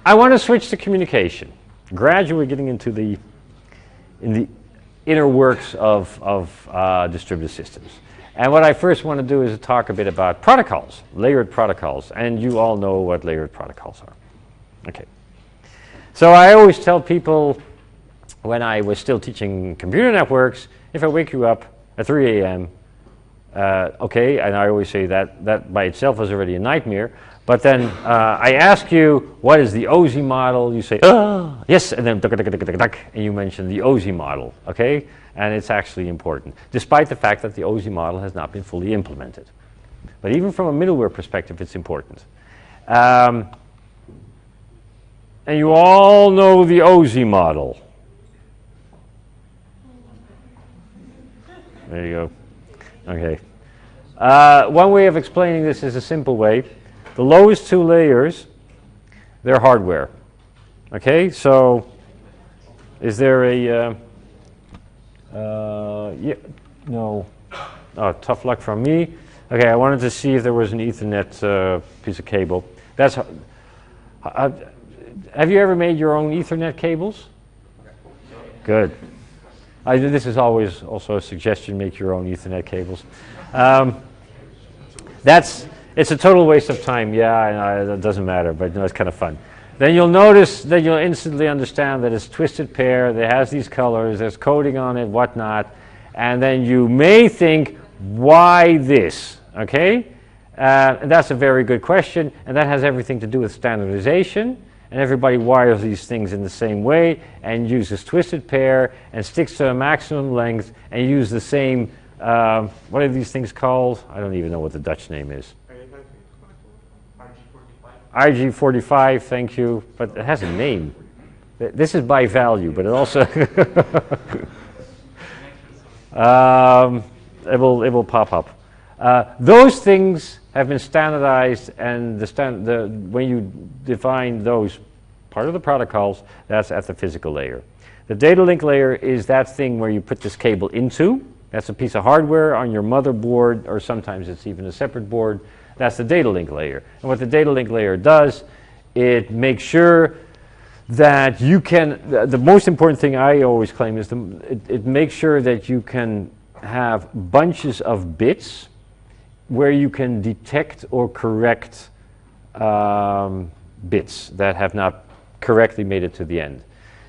I want to switch to communication. Gradually getting into the inner works of distributed systems. And what I first want to do is talk a bit about protocols, layered protocols. And you all know what layered protocols are. Okay. So I always tell people when I was still teaching computer networks, if I wake you up at 3 a.m., okay, and I always say that by itself is already a nightmare. But then I ask you, what is the OSI model? You say, oh, yes, and then and you mention the OSI model, okay? And it's actually important, despite the fact that the OSI model has not been fully implemented. But even from a middleware perspective, it's important. And you all know the OSI model. There you go. Okay. One way of explaining this is a simple way. The lowest two layers, they're hardware. Okay, so is there a, yeah, no, oh, tough luck from me. Okay, I wanted to see if there was an Ethernet piece of cable. That's, have you ever made your own Ethernet cables? Good. This is always also a suggestion, make your own Ethernet cables. It's a total waste of time, yeah, it doesn't matter, but it's kind of fun. Then you'll notice that you'll instantly understand that it's twisted pair, that has these colors, there's coding on it, whatnot, and then you may think, why this, okay? And that's a very good question, and that has everything to do with standardization, and everybody wires these things in the same way, and uses twisted pair, and sticks to a maximum length, and use the same, what are these things called? I don't even know what the Dutch name is. RG45, thank you, but it has a name. This is by value, but it also it will pop up. Those things have been standardized, and when you define those part of the protocols, that's at the physical layer. The data link layer is that thing where you put this cable into. That's a piece of hardware on your motherboard, or sometimes it's even a separate board. That's the data link layer. And what the data link layer does, it makes sure that you can, the most important thing I always claim is it makes sure that you can have bunches of bits where you can detect or correct bits that have not correctly made it to the end.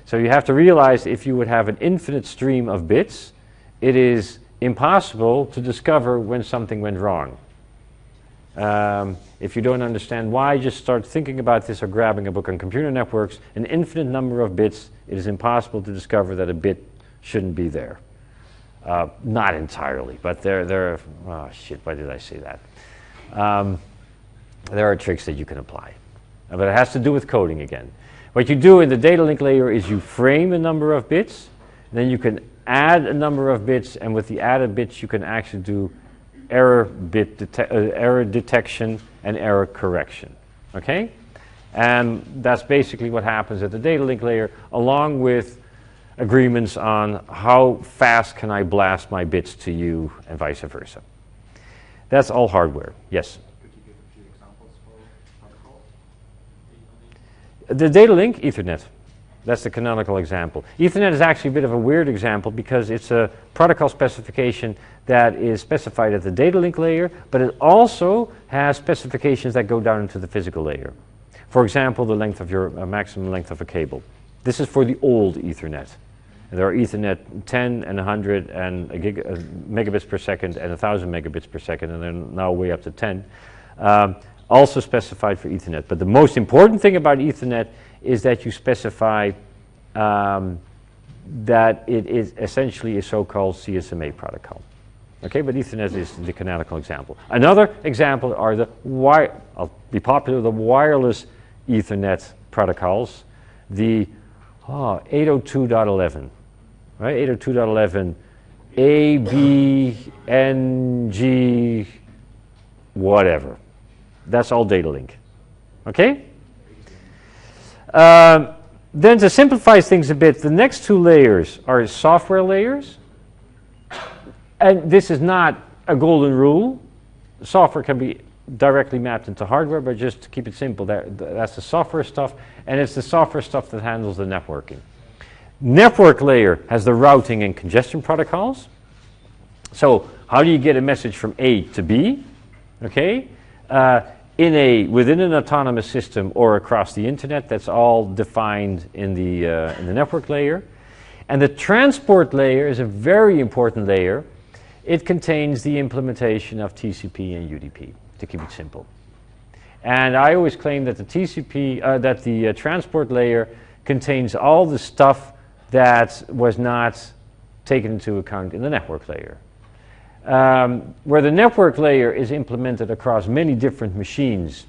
So you have to realize if you would have an infinite stream of bits, it is impossible to discover when something went wrong. If you don't understand why, just start thinking about this or grabbing a book on computer networks. An infinite number of bits, it is impossible to discover that a bit shouldn't be there. Not entirely, but there. Oh shit! Why did I say that? There are tricks that you can apply, but it has to do with coding again. What you do in the data link layer is you frame a number of bits, then you can add a number of bits, and with the added bits, you can actually do error detection and error correction. Okay, and that's basically what happens at the data link layer, along with agreements on how fast can I blast my bits to you and vice versa. That's all hardware. Yes? Could you give a few examples for protocols? The data link, Ethernet. That's the canonical example. Ethernet is actually a bit of a weird example because it's a protocol specification that is specified at the data link layer, but it also has specifications that go down into the physical layer. For example, the length of your maximum length of a cable. This is for the old Ethernet. And there are Ethernet 10 and 100 and megabits per second and 1,000 megabits per second, and they're now way up to 10. Also specified for Ethernet. But the most important thing about Ethernet is that you specify that it is essentially a so-called CSMA protocol. Okay, but Ethernet is the canonical example. Another example are the wireless Ethernet protocols, the 802.11, right? 802.11, A, B, N, G, whatever. That's all data link. Okay? Then to simplify things a bit, the next two layers are software layers. And this is not a golden rule. Software can be directly mapped into hardware, but just to keep it simple, that's the software stuff, and it's the software stuff that handles the networking. Network layer has the routing and congestion protocols. So how do you get a message from A to B? Okay, within an autonomous system or across the internet, that's all defined in the network layer. And the transport layer is a very important layer. It contains the implementation of TCP and UDP, to keep it simple. And I always claim that the transport layer contains all the stuff that was not taken into account in the network layer. Where the network layer is implemented across many different machines,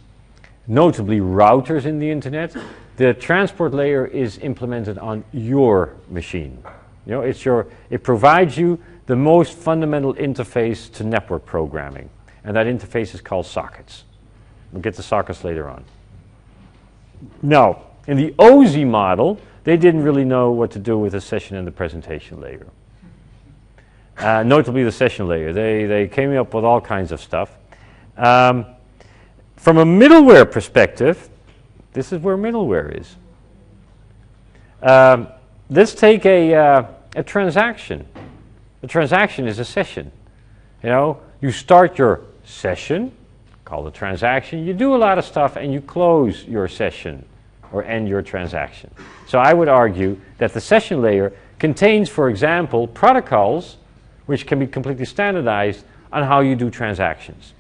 notably routers in the internet, the transport layer is implemented on your machine. You know, it provides you the most fundamental interface to network programming, and that interface is called sockets. We'll get to sockets later on. Now, in the OSI model, they didn't really know what to do with the session and the presentation layer. Notably the session layer. They came up with all kinds of stuff. From a middleware perspective, this is where middleware is. Let's take a transaction. A transaction is a session. You know, you start your session, called a transaction, you do a lot of stuff, and you close your session or end your transaction. So I would argue that the session layer contains, for example, protocols which can be completely standardized on how you do transactions.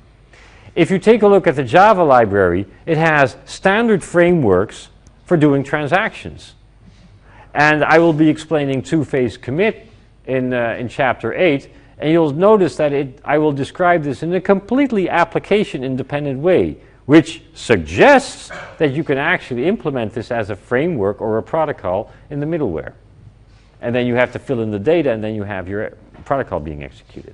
If you take a look at the Java library, it has standard frameworks for doing transactions. And I will be explaining two-phase commit in Chapter 8, and you'll notice that I will describe this in a completely application-independent way, which suggests that you can actually implement this as a framework or a protocol in the middleware. And then you have to fill in the data, and then you have your protocol being executed.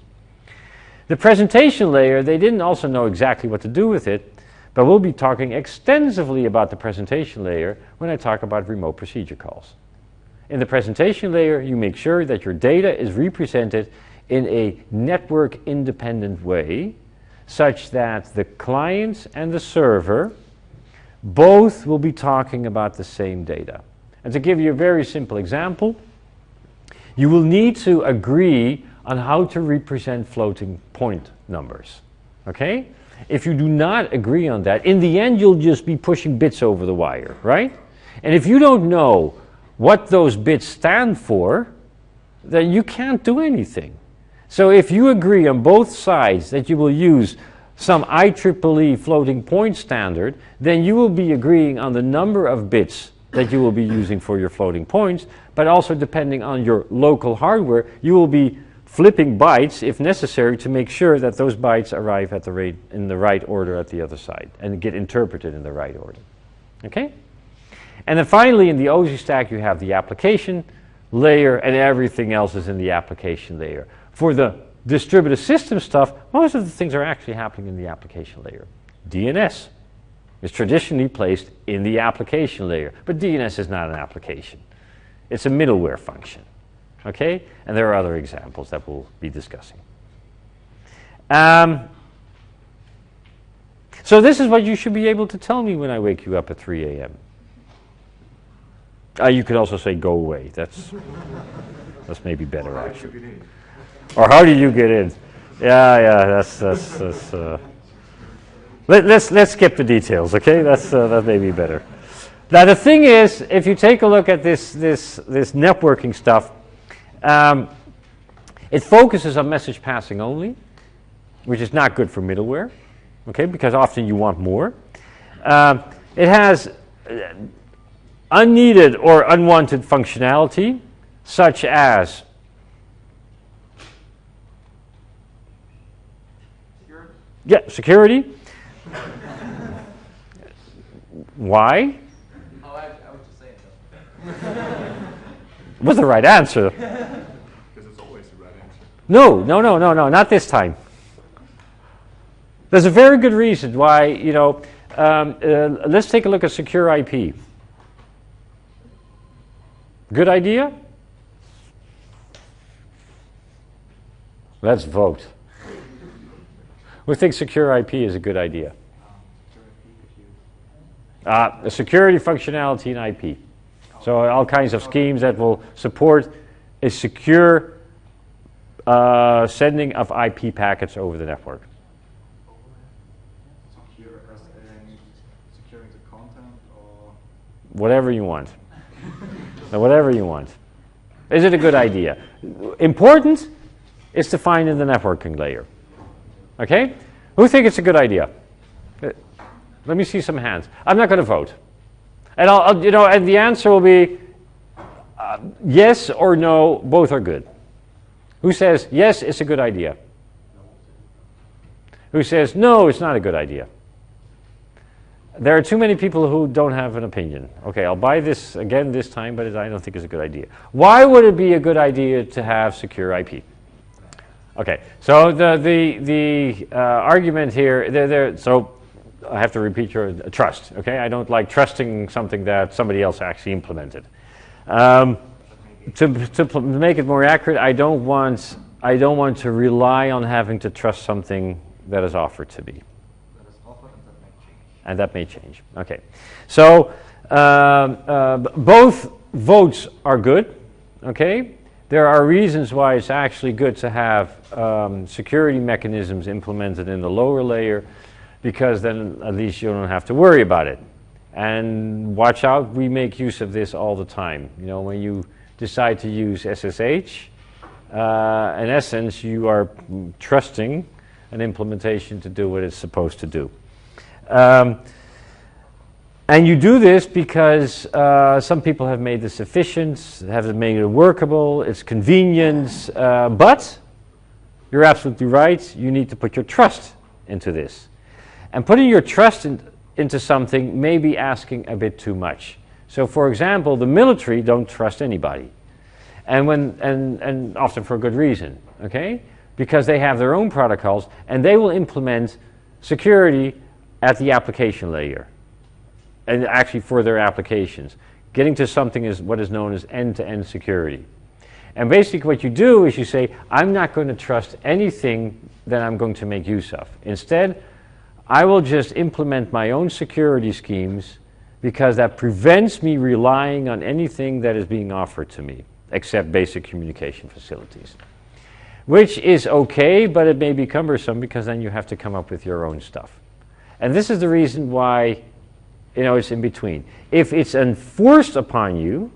The presentation layer, they didn't also know exactly what to do with it, but we'll be talking extensively about the presentation layer when I talk about remote procedure calls. In the presentation layer, you make sure that your data is represented in a network-independent way, such that the client and the server both will be talking about the same data. And to give you a very simple example, you will need to agree on how to represent floating point numbers. Okay? If you do not agree on that, in the end you'll just be pushing bits over the wire, right? And if you don't know what those bits stand for, then you can't do anything. So if you agree on both sides that you will use some IEEE floating point standard, then you will be agreeing on the number of bits that you will be using for your floating points, but also depending on your local hardware, you will be flipping bytes if necessary to make sure that those bytes arrive at in the right order at the other side and get interpreted in the right order. Okay? And then finally, in the OSI stack, you have the application layer, and everything else is in the application layer. For the distributed system stuff, most of the things are actually happening in the application layer. DNS is traditionally placed in the application layer, but DNS is not an application. It's a middleware function. Okay? And there are other examples that we'll be discussing. So this is what you should be able to tell me when I wake you up at 3 a.m. You could also say, go away. That's maybe better, actually. Or how do you get in? Yeah, let's skip the details, okay? That may be better. Now the thing is, if you take a look at this networking stuff, it focuses on message passing only, which is not good for middleware, okay? Because often you want more. It has unneeded or unwanted functionality, such as security. Why? Oh, I was just saying that. What's the right answer? Because it's always the right answer. No, not this time. There's a very good reason why, let's take a look at secure IP. Good idea? Let's vote. Who thinks secure IP is a good idea? A security functionality in IP. So all kinds of schemes that will support a secure sending of IP packets over the network. Securing the content or Whatever you want. Whatever you want. Is it a good idea? Important is defined in the networking layer. Okay? Who think it's a good idea? Let me see some hands. I'm not going to vote. And and the answer will be yes or no, both are good. Who says yes, it's a good idea? Who says no, it's not a good idea? There are too many people who don't have an opinion. Okay, I'll buy this again this time, but I don't think it's a good idea. Why would it be a good idea to have secure IP? Okay, so the argument here, so I have to repeat your trust. Okay, I don't like trusting something that somebody else actually implemented. To make it more accurate, I don't want to rely on having to trust something that is offered to me. That is offered And that may change. Okay, so both votes are good. Okay, there are reasons why it's actually good to have security mechanisms implemented in the lower layer, because then at least you don't have to worry about it. And watch out, we make use of this all the time. You know, when you decide to use SSH, in essence, you are trusting an implementation to do what it's supposed to do. And you do this because some people have made this efficient, have made it workable, it's convenient, but you're absolutely right, you need to put your trust into this. And putting your trust into something may be asking a bit too much. So for example, the military don't trust anybody. And often for a good reason, okay? Because they have their own protocols and they will implement security at the application layer. And actually for their applications. Getting to something is what is known as end-to-end security. And basically what you do is you say, I'm not going to trust anything that I'm going to make use of. Instead, I will just implement my own security schemes because that prevents me relying on anything that is being offered to me, except basic communication facilities. Which is okay, but it may be cumbersome because then you have to come up with your own stuff. And this is the reason why, you know, it's in between. If it's enforced upon you,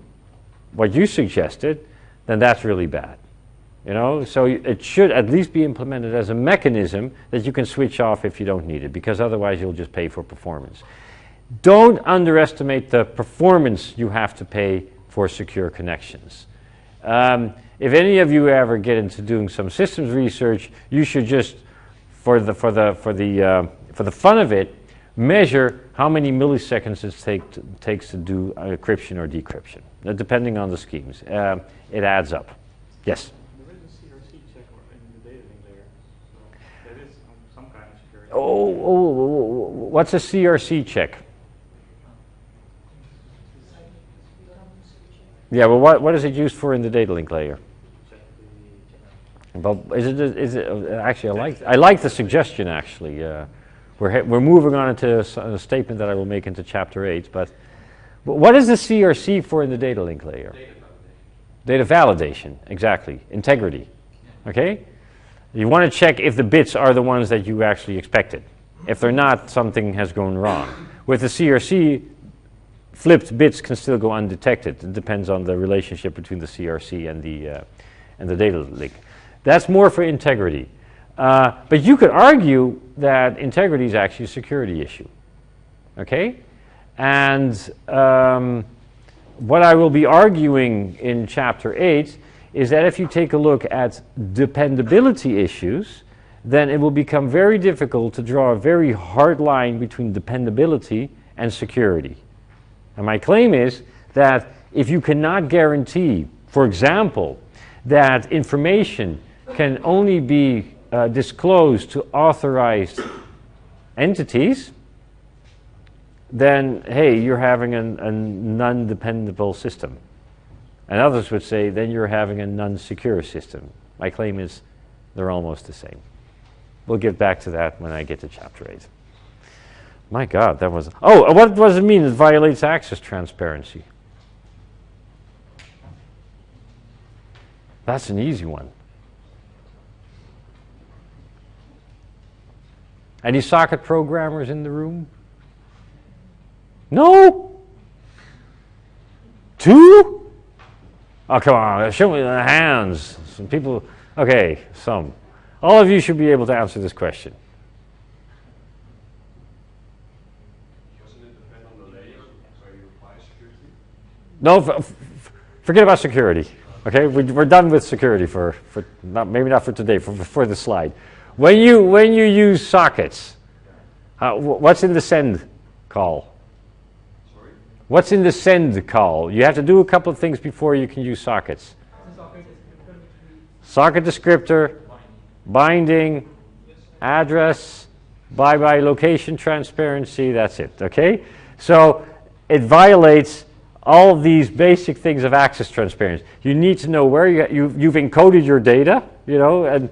what you suggested, then that's really bad. You know, so it should at least be implemented as a mechanism that you can switch off if you don't need it, because otherwise you'll just pay for performance. Don't underestimate the performance you have to pay for secure connections. If any of you ever get into doing some systems research, you should just, for the fun of it, measure how many milliseconds it takes to do encryption or decryption, depending on the schemes. It adds up. Yes? There is a CRC check in the data link layer, so there is some kind of security. What's a CRC check? Yeah, well, what is it used for in the data link layer? Check the Well, is it actually? I like the suggestion. Actually, we're moving on into a statement that I will make into chapter 8. But what is the CRC for in the data link layer? Data validation, exactly. Integrity. Okay. You want to check if the bits are the ones that you actually expected. If they're not, something has gone wrong. With the CRC, flipped bits can still go undetected. It depends on the relationship between the CRC and the data link. That's more for integrity. But you could argue that integrity is actually a security issue. Okay? And what I will be arguing in chapter 8 is that if you take a look at dependability issues, then it will become very difficult to draw a very hard line between dependability and security. And my claim is that if you cannot guarantee, for example, that information can only be disclosed to authorized entities, then, hey, you're having a non-dependable system. And others would say, then you're having a non-secure system. My claim is they're almost the same. we'll get back to that when I get to chapter 8. My God, that was... Oh, what does it mean it violates access transparency? That's an easy one. Any socket programmers in the room? No? 2? Oh, come on, show me the hands. Some people... Okay, some. All of you should be able to answer this question. Doesn't it depend on the layer where you apply security? No, forget about security. Okay, we're done with security for maybe not for today, for the slide. When you use sockets, what's in the send call? Sorry? What's in the send call? You have to do a couple of things before you can use sockets. Socket descriptor, binding, address, bye-bye location transparency, that's it, okay? So it violates all of these basic things of access transparency. You need to know where you've encoded your data, and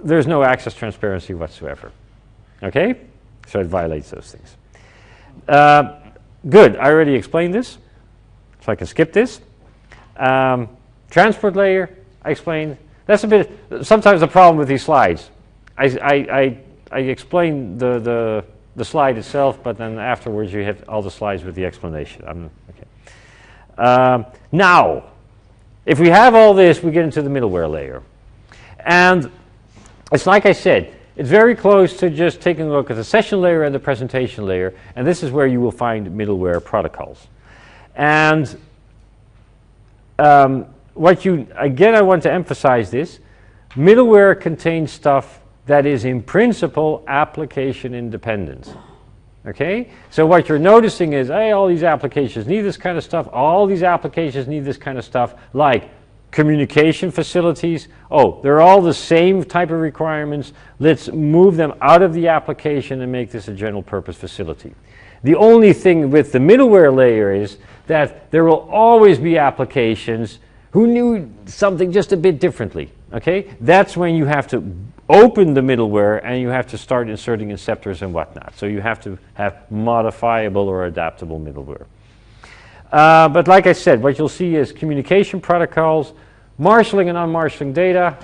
there's no access transparency whatsoever, okay? So it violates those things. Good, I already explained this, so I can skip this. Transport layer, I explained. That's a bit, sometimes the problem with these slides. I explain the slide itself, but then afterwards you have all the slides with the explanation. Okay. Now, if we have all this, we get into the middleware layer. And it's like I said, it's very close to just taking a look at the session layer and the presentation layer, and this is where you will find middleware protocols. And I want to emphasize this, middleware contains stuff that is in principle application independent. Okay? So what you're noticing is, hey, all these applications need this kind of stuff, all these applications need this kind of stuff, like communication facilities. Oh, they're all the same type of requirements. Let's move them out of the application and make this a general purpose facility. The only thing with the middleware layer is that there will always be applications who knew something just a bit differently. Okay? That's when you have to open the middleware and you have to start inserting inceptors and whatnot. So you have to have modifiable or adaptable middleware. But like I said, what you'll see is communication protocols, marshalling and unmarshalling data.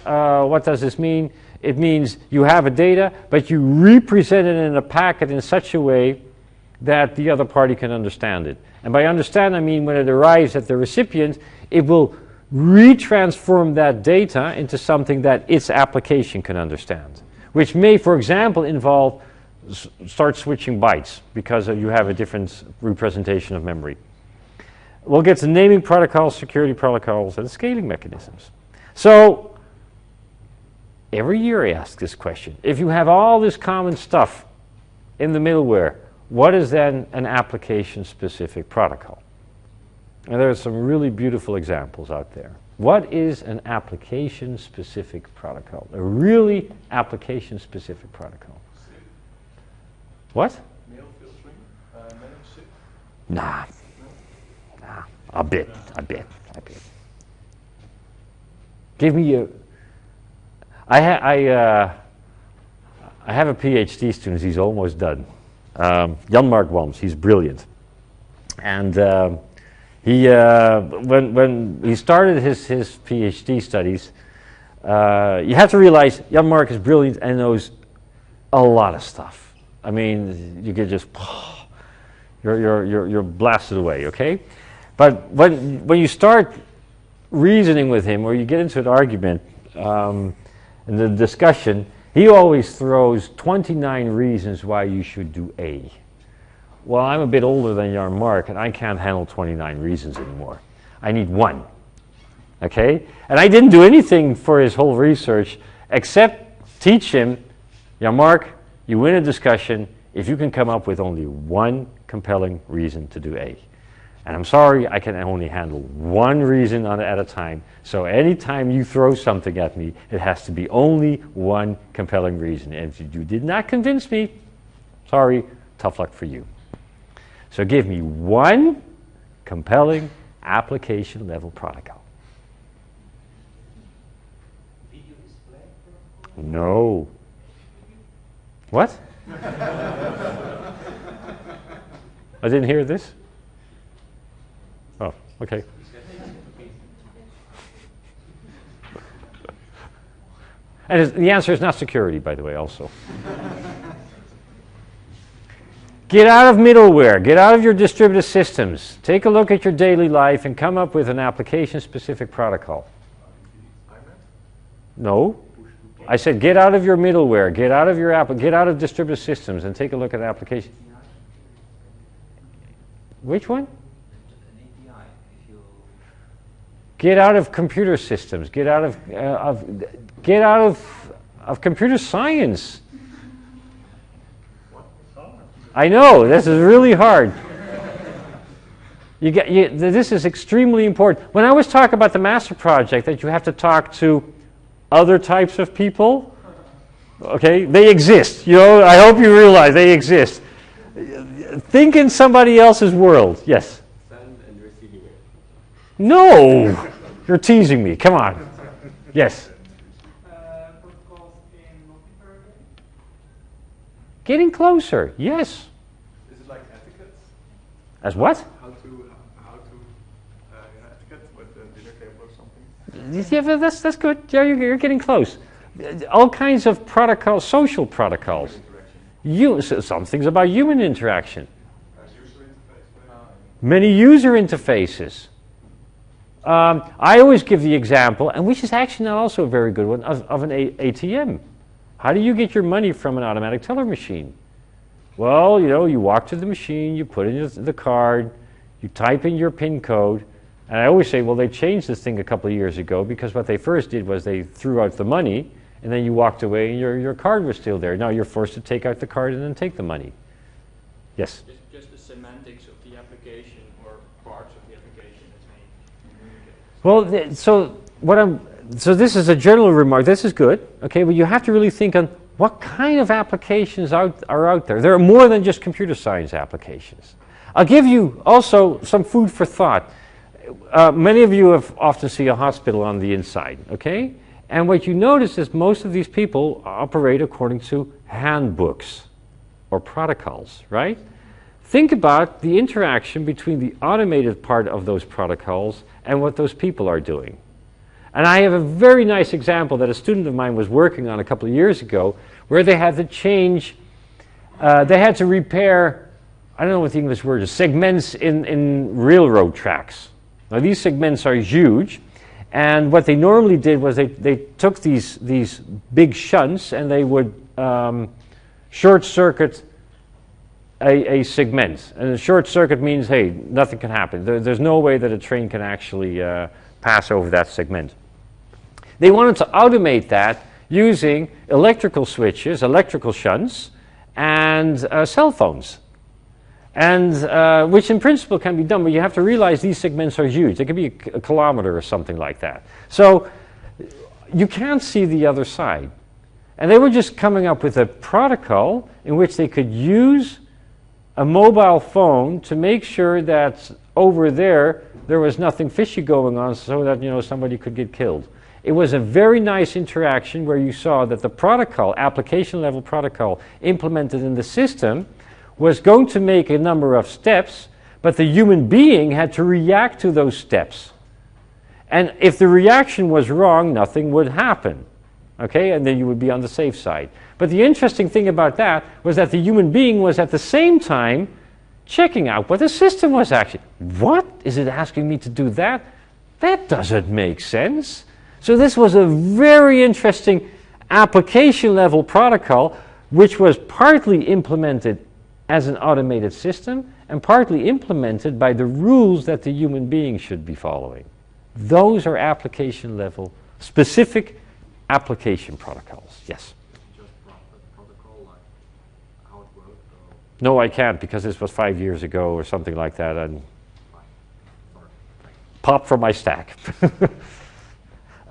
What does this mean? It means you have a data, but you represent it in a packet in such a way that the other party can understand it. And by understand, I mean when it arrives at the recipient, it will retransform that data into something that its application can understand, which may, for example, involve start switching bytes because you have a different representation of memory. We'll get to naming protocols, security protocols, and scaling mechanisms. So every year I ask this question. If you have all this common stuff in the middleware, what is then an application-specific protocol? And there are some really beautiful examples out there. What is an application-specific protocol? A really application-specific protocol. What? Mail filtering, managed SIP. Nah. A bit. Give me a... I have a PhD student, he's almost done. Jan-Mark Wams, he's brilliant. And when he started his PhD studies, you have to realize Jan-Mark is brilliant and knows a lot of stuff. I mean, you get just... You're blasted away, okay? But when you start reasoning with him, or you get into an argument, in the discussion, he always throws 29 reasons why you should do A. Well, I'm a bit older than Jan-Mark, and I can't handle 29 reasons anymore. I need one, okay? And I didn't do anything for his whole research except teach him, Jan-Mark, you win a discussion if you can come up with only one compelling reason to do A. And I'm sorry, I can only handle one reason at a time. So anytime you throw something at me, it has to be only one compelling reason. And if you did not convince me, sorry, tough luck for you. So give me one compelling application level protocol. Video display? No. What? I didn't hear this? Oh, okay. And the answer is not security, by the way, also. Get out of middleware. Get out of your distributed systems. Take a look at your daily life and come up with an application-specific protocol. No. I said get out of your middleware. Get out of your get out of distributed systems and take a look at an application. Which one? An API. If you Get out of computer systems. Get out of computer science. I know this is really hard. This is extremely important. When I was talking about the master project, that you have to talk to other types of people. Okay, they exist. You know, I hope you realize they exist. Think in somebody else's world. Yes. Send and receiving it. No, you're teasing me. Come on. Yes. Protocols in multiplayer games? Getting closer. Yes. Is it like etiquette? As what? How to etiquette with the dinner table or something? Yeah, but that's good. Yeah, you're getting close. All kinds of protocols, social protocols. Some things about human interaction. As user interface, Many user interfaces. I always give the example, and which is actually not also a very good one, of an ATM. How do you get your money from an automatic teller machine? Well, you know, you walk to the machine, you put in the card, you type in your PIN code, and I always say, well, they changed this thing a couple of years ago because what they first did was they threw out the money, and then you walked away and your card was still there. Now you're forced to take out the card and then take the money. Yes? Just the semantics of the application or parts of the application that may communicate. Well, so this is a general remark. This is good, okay? But you have to really think on what kind of applications are out there. There are more than just computer science applications. I'll give you also some food for thought. Many of you have often see a hospital on the inside, okay? And what you notice is most of these people operate according to handbooks or protocols, right? Think about the interaction between the automated part of those protocols and what those people are doing. And I have a very nice example that a student of mine was working on a couple of years ago where they had to change, they had to repair, I don't know what the English word is, segments in railroad tracks. Now these segments are huge, and what they normally did was they took these big shunts and they would short circuit a segment. And a short circuit means, hey, nothing can happen. There's no way that a train can actually pass over that segment. They wanted to automate that using electrical switches, electrical shunts, and cell phones. And which in principle can be done, but you have to realize these segments are huge. They could be a kilometer or something like that. So you can't see the other side. And they were just coming up with a protocol in which they could use a mobile phone to make sure that over there was nothing fishy going on so that, you know, somebody could get killed. It was a very nice interaction where you saw that the protocol, application level protocol implemented in the system was going to make a number of steps, but the human being had to react to those steps. And if the reaction was wrong, nothing would happen. Okay, and then you would be on the safe side. But the interesting thing about that was that the human being was at the same time checking out what the system was actually. What? Is it asking me to do that? That doesn't make sense. So this was a very interesting application level protocol which was partly implemented as an automated system and partly implemented by the rules that the human being should be following. Those are application level, specific application protocols. Yes? just protocol, like how it works? Or No, I can't because this was 5 years ago or something like that and popped from my stack.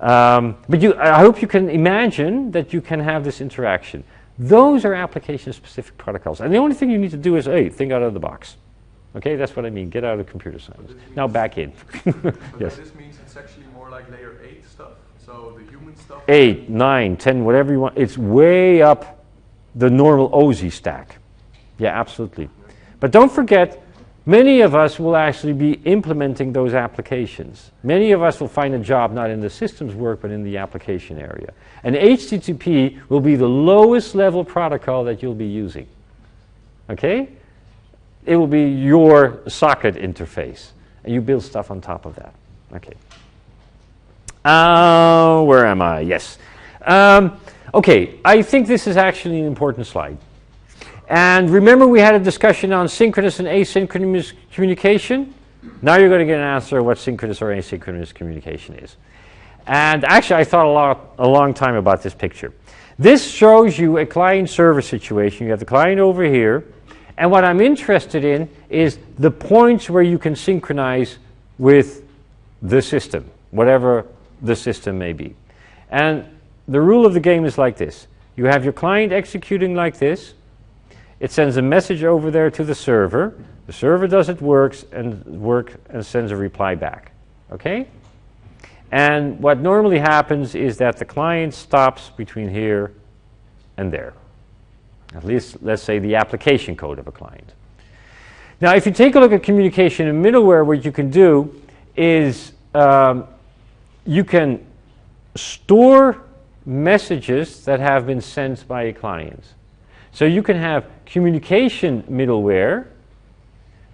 But I hope you can imagine that you can have this interaction. Those are application-specific protocols. And the only thing you need to do is, hey, think out of the box. Okay, that's what I mean. Get out of computer science. Now back in. But Yes. this means it's actually more like layer 8 stuff. So the human stuff. 8, 9, 10, whatever you want. It's way up the normal OSI stack. Yeah, absolutely. But don't forget, many of us will actually be implementing those applications. Many of us will find a job not in the systems work, but in the application area. And HTTP will be the lowest level protocol that you'll be using. Okay? It will be your socket interface. And you build stuff on top of that. Okay. Where am I? Yes. Okay, I think this is actually an important slide. And remember we had a discussion on synchronous and asynchronous communication? Now you're going to get an answer what synchronous or asynchronous communication is. And actually I thought a long time about this picture. This shows you a client-server situation. You have the client over here. And what I'm interested in is the points where you can synchronize with the system, whatever the system may be. And the rule of the game is like this. You have your client executing like this. It sends a message over there to the server. The server does its work and sends a reply back. Okay? And what normally happens is that the client stops between here and there. At least, let's say, the application code of a client. Now, if you take a look at communication in middleware, what you can do is you can store messages that have been sent by a client. So you can have communication middleware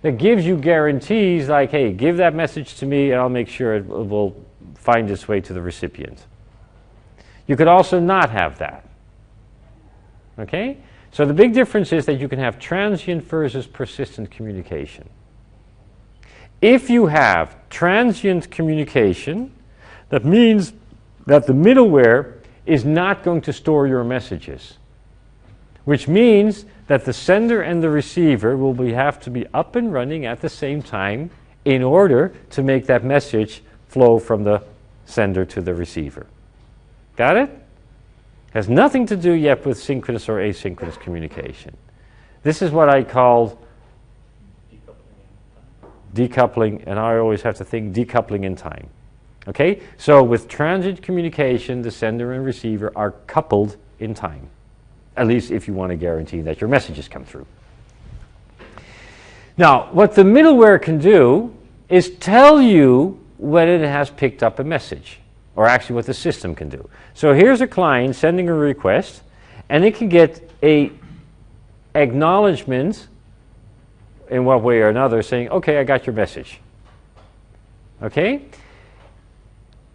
that gives you guarantees like, hey, give that message to me and I'll make sure it will find its way to the recipient. You could also not have that. Okay? So the big difference is that you can have transient versus persistent communication. If you have transient communication, that means that the middleware is not going to store your messages, which means that the sender and the receiver will have to be up and running at the same time in order to make that message flow from the sender to the receiver. Got it? Has nothing to do yet with synchronous or asynchronous communication. This is what I call decoupling, and I always have to think decoupling in time. Okay? So with transient communication, the sender and receiver are coupled in time. At least if you want to guarantee that your messages come through. Now, what the middleware can do is tell you when it has picked up a message, or actually what the system can do. So here's a client sending a request, and it can get a acknowledgement in one way or another saying, okay, I got your message. Okay?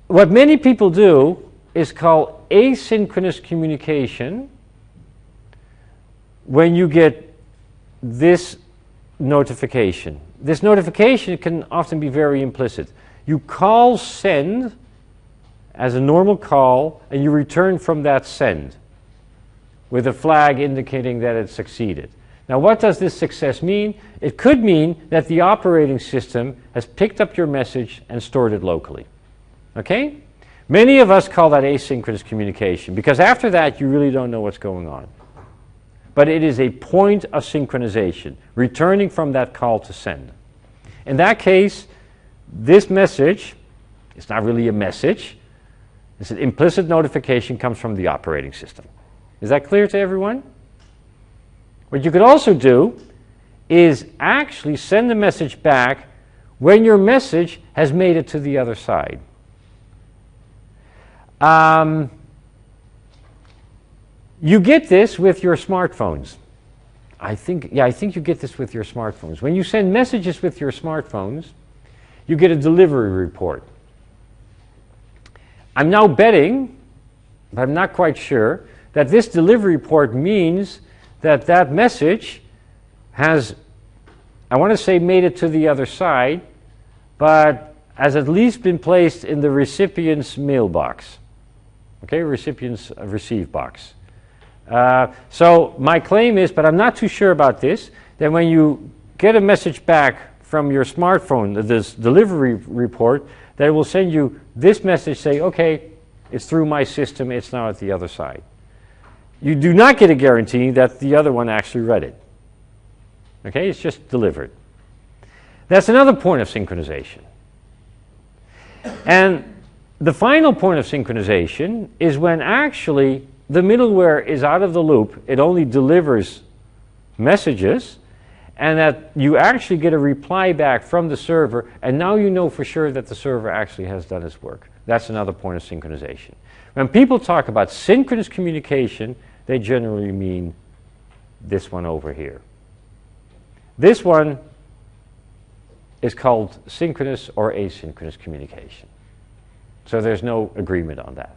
What many people do is call asynchronous communication when you get this notification. This notification can often be very implicit. You call send as a normal call, and you return from that send with a flag indicating that it succeeded. Now, what does this success mean? It could mean that the operating system has picked up your message and stored it locally. Okay? Many of us call that asynchronous communication because after that, you really don't know what's going on. But it is a point of synchronization, returning from that call to send. In that case, this message, it's not really a message, it's an implicit notification comes from the operating system. Is that clear to everyone? What you could also do is actually send a message back when your message has made it to the other side. You get this with your smartphones. I think you get this with your smartphones. When you send messages with your smartphones, you get a delivery report. I'm now betting, but I'm not quite sure, that this delivery report means that that message has, I want to say made it to the other side, but has at least been placed in the recipient's mailbox. Okay, recipient's receive box. So my claim is, but I'm not too sure about this, that when you get a message back from your smartphone, this delivery report, that it will send you this message say, okay, it's through my system, it's now at the other side. You do not get a guarantee that the other one actually read it. Okay, it's just delivered. That's another point of synchronization. And the final point of synchronization is when actually the middleware is out of the loop, it only delivers messages, and that you actually get a reply back from the server, and now you know for sure that the server actually has done its work. That's another point of synchronization. When people talk about synchronous communication, they generally mean this one over here. This one is called synchronous or asynchronous communication. So there's no agreement on that.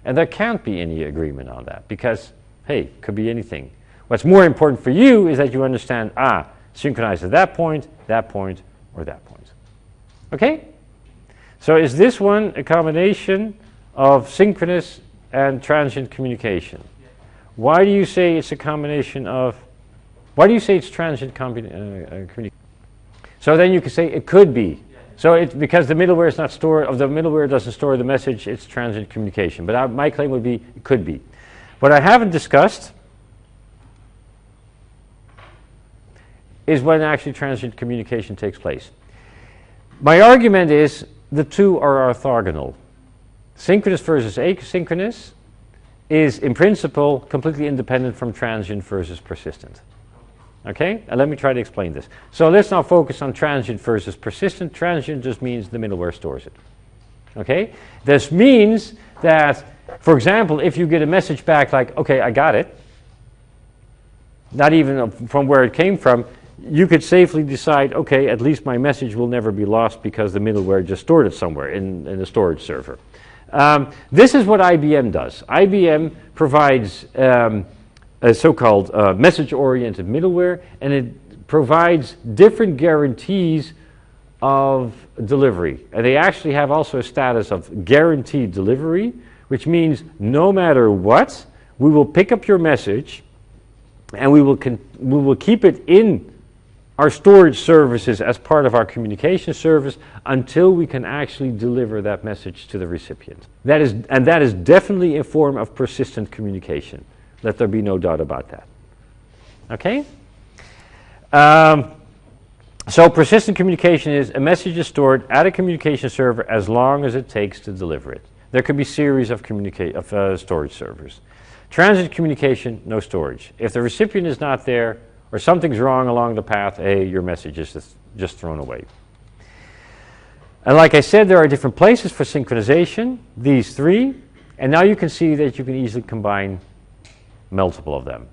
And there can't be any agreement on that because, hey, it could be anything. What's more important for you is that you understand, synchronize at that point, or that point. Okay? So is this one a combination of synchronous and transient communication? Why do you say it's a combination of, why do you say it's transient communication? So then you can say it could be. So it's because the middleware is not stored, the middleware doesn't store the message, it's transient communication. But my claim would be it could be. What I haven't discussed is when actually transient communication takes place. My argument is the two are orthogonal. Synchronous versus asynchronous is in principle completely independent from transient versus persistent. Okay? And let me try to explain this. So let's now focus on transient versus persistent. Transient just means the middleware stores it. Okay? This means that, for example, if you get a message back like, okay, I got it, not even from where it came from, you could safely decide, okay, at least my message will never be lost because the middleware just stored it somewhere in a storage server. This is what IBM does. IBM provides a so-called message-oriented middleware, and it provides different guarantees of delivery. And they actually have also a status of guaranteed delivery, which means no matter what, we will pick up your message and we will keep it in our storage services as part of our communication service until we can actually deliver that message to the recipient. That is definitely a form of persistent communication. Let there be no doubt about that. Okay? So persistent communication is a message is stored at a communication server as long as it takes to deliver it. There could be series of storage servers. Transient communication, no storage. If the recipient is not there or something's wrong along the path, your message is just thrown away. And like I said, there are different places for synchronization, these three, and now you can see that you can easily combine multiple of them.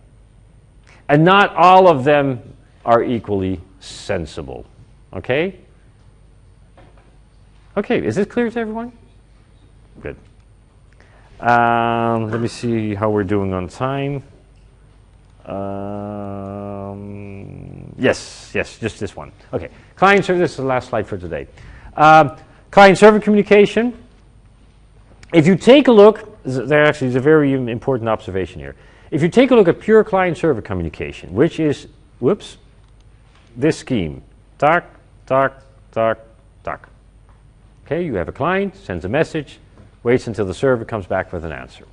And not all of them are equally sensible. Okay? Okay, is this clear to everyone? Good. Let me see how we're doing on time. Yes, just this one. Okay, client server, this is the last slide for today. Client-server communication. If you take a look, there actually is a very important observation here. If you take a look at pure client-server communication, which is, this scheme. Talk. Okay, you have a client, sends a message, waits until the server comes back with an answer.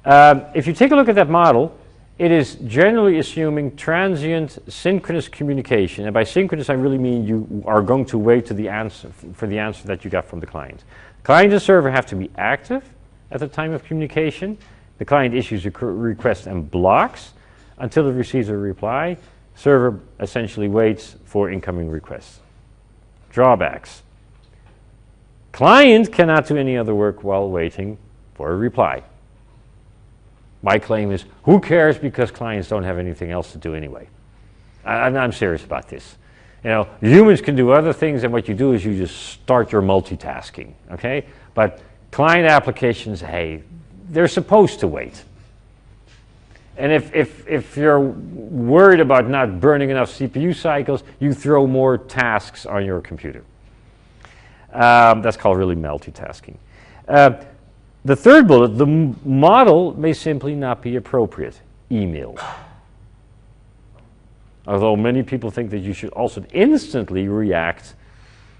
If you take a look at that model, it is generally assuming transient synchronous communication. And by synchronous, I really mean you are going to wait to the answer for the answer that you got from the client. Client and server have to be active at the time of communication. The client issues a request and blocks until it receives a reply. Server essentially waits for incoming requests. Drawbacks. Client cannot do any other work while waiting for a reply. My claim is, who cares, because clients don't have anything else to do anyway. I'm serious about this. Humans can do other things, and what you do is you just start your multitasking, okay? But client applications, hey, they're supposed to wait. And if you're worried about not burning enough CPU cycles, you throw more tasks on your computer. That's called really multitasking. The third bullet, the model may simply not be appropriate. Email. Although many people think that you should also instantly react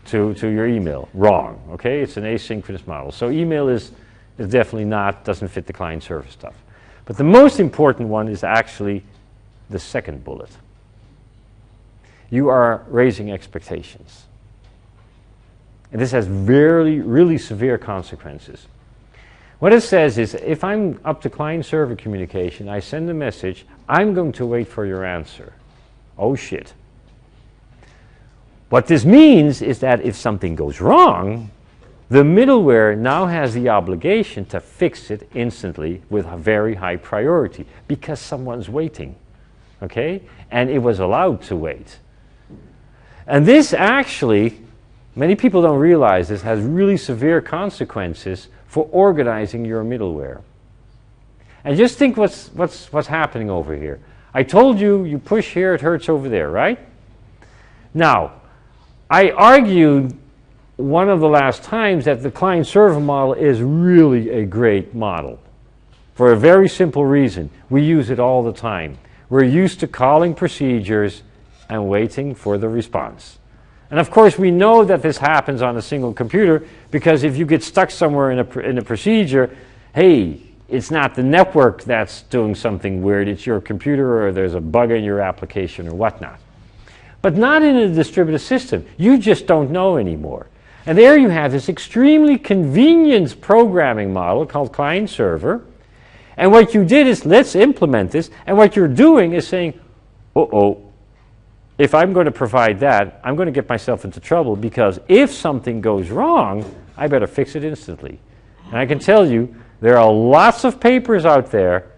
to your email. Wrong, okay? It's an asynchronous model. So email is definitely doesn't fit the client-server stuff. But the most important one is actually the second bullet. You are raising expectations. And this has really severe consequences. What it says is, if I'm up to client-server communication, I send a message, I'm going to wait for your answer. Oh shit. What this means is that if something goes wrong, the middleware now has the obligation to fix it instantly with a very high priority because someone's waiting, okay? And it was allowed to wait. And this actually, many people don't realize this, has really severe consequences for organizing your middleware. And just think what's happening over here. I told you, you push here, it hurts over there, right? Now, I argued one of the last times that the client-server model is really a great model for a very simple reason. We use it all the time. We're used to calling procedures and waiting for the response. And of course, we know that this happens on a single computer because if you get stuck somewhere in a procedure, hey, it's not the network that's doing something weird, it's your computer or there's a bug in your application or whatnot. But not in a distributed system. You just don't know anymore. And there you have this extremely convenient programming model called client-server. And what you did is, let's implement this. And what you're doing is saying, uh-oh, if I'm going to provide that, I'm going to get myself into trouble because if something goes wrong, I better fix it instantly. And I can tell you, there are lots of papers out there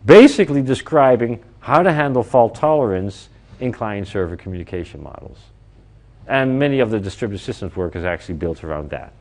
basically describing how to handle fault tolerance in client-server communication models. And many of the distributed systems work is actually built around that.